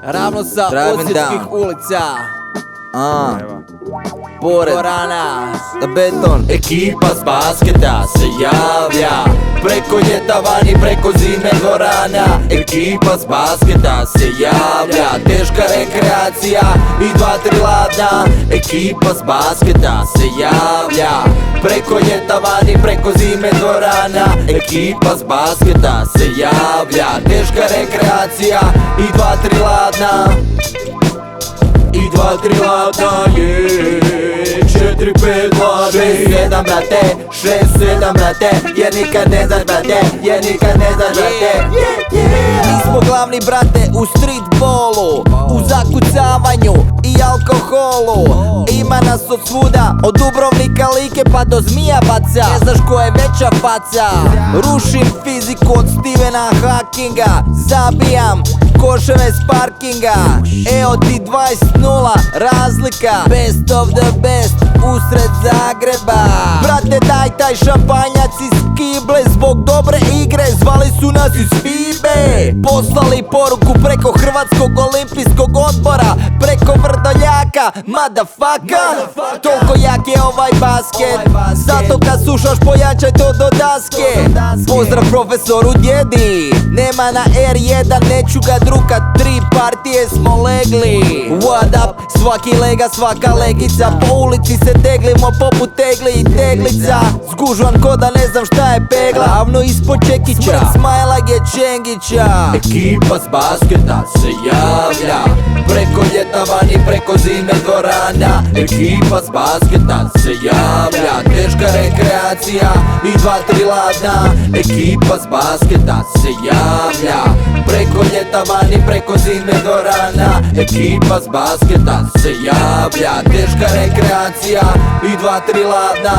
Ravno sa Osječkih ulica, pored Gorana, beton. Ekipa s basketa se javlja preko ljeta vani, preko zime Gorana. Ekipa s basketa se javlja, teška rekreacija i 2-3 ladna. Ekipa s basketa se javlja preko ljeta vani, preko zime Gorana. Ekipa s basketa se javlja, teška rekreacija i 2-3 ladna. I 2-3 ladna, 4-5 ladna, 6-7 brate, 6-7 brate, jer nikad ne znaš brate, jer nikad ne znaš brate. Mi smo glavni brate u streetballu, u zakucavanju i alkoholu. Ima nas od svuda, od Dubrovnika, Like pa do Zmijabaca. Ne znaš ko je veća faca. Rušim fiziku od Stephena Hawkinga, zabijam koševe s parkinga. Evo ti 20-0 razlika, best of the best usred Zagreba. Brate daj taj šampanjac iz kible, zbog dobre igre zvali su nas iz FIBE. Poslali poruku preko Hrvatskog olimpijskog odbora, preko Vrdoljaka, motherfucker. Toliko jak je ovaj basket, zato kad slušaš pojačaj to do daske. Pozdrav profesoru djedi, nema na R1, neću ga drukat, 3 partije smo legli. What up, svaki lega, svaka legica, po ulici se teglimo poput tegli i teglica. Zgužvan ko da ne znam šta je pegla, ravno ispod Čekića, smrt Smajlag je Čengića. Ekipa s basketa se javlja preko ljeta vani, preko zime Gorana. Ekipa s basketa se javlja, teška rekreacija i 2-3 ladna. Ekipa s basketa se javlja preko ljeta vani, preko zime Gorana. Ekipa s basketa se javlja, teška rekreacija i 2-3 ladna.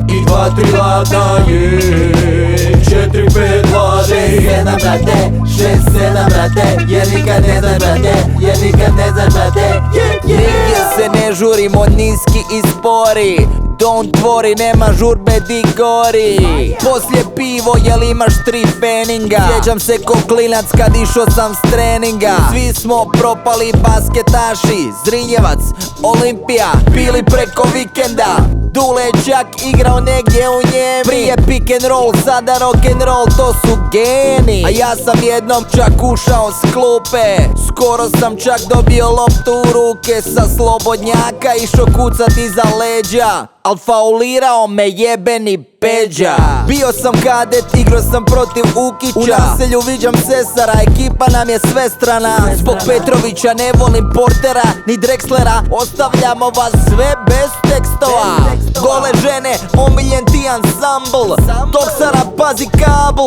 I 2-3 ladna, 4-5 ladna, 6-7 brate, 6-7 brate, jer nikad ne znaš brate, jer nikad ne znaš brate. Nigdje se ne žurimo, niski i spori, don't worry, nema žurbe di gori. Poslije pivo, jel imaš 3 feninga? Sjećam se ko klinac kad išao sam s treninga. Svi smo propali basketaši, Zrinjevac, Olimpija, pili preko vikenda. Dule je čak igrao negdje u Njemi. Prije pick and roll, sada rock and roll, to su geni. A ja sam jednom čak ušao s klupe, skoro sam čak dobio loptu u ruke sa slobodnjaka, išao kucat iza leđa, al faulirao me jebeni Peđa. Bio sam kadet, igrao sam protiv Ukića, u naselju viđam Sesara, ekipa nam je svestrana. Zbog Petrovića ne volim Portera ni Drexlera, ostavljamo vas sve bez tekstova. Gole žene, omiljen ti ansambl, Toksara pazi kabel,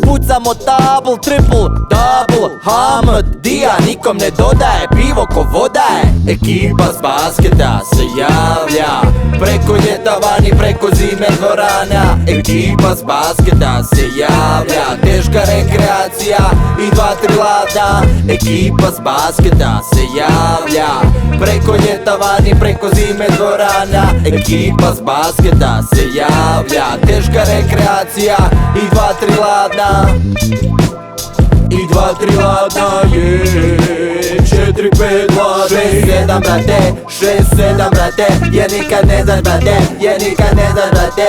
pucamo tabl, triple, double, Hamad, Dija, nikom ne dodaje, pivo ko voda je. Ekipa s basketa se javlja preko ljeta vani, preko zime Gorana. Ekipa s basketa se javlja, teška rekreacija i 2-3 ladna. Ekipa s basketa se javlja preko ljeta vani, preko zime Gorana. Ekipa s basketa se javlja, teška rekreacija i 2-3 ladna. I 2-3 ladna, 4-5 ladna, 6-7 brate, 6-7 brate, jer nikad ne znaš brate, jer nikad ne znaš brate.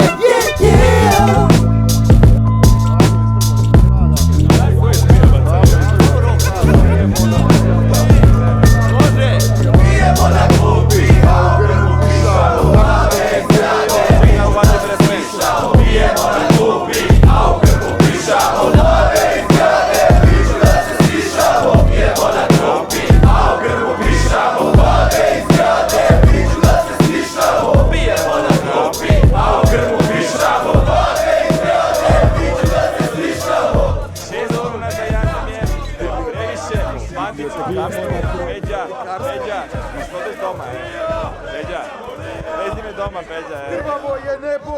Peđa, odeš doma, Peđa, vezi me doma, Peđa. Krvavo je nebo!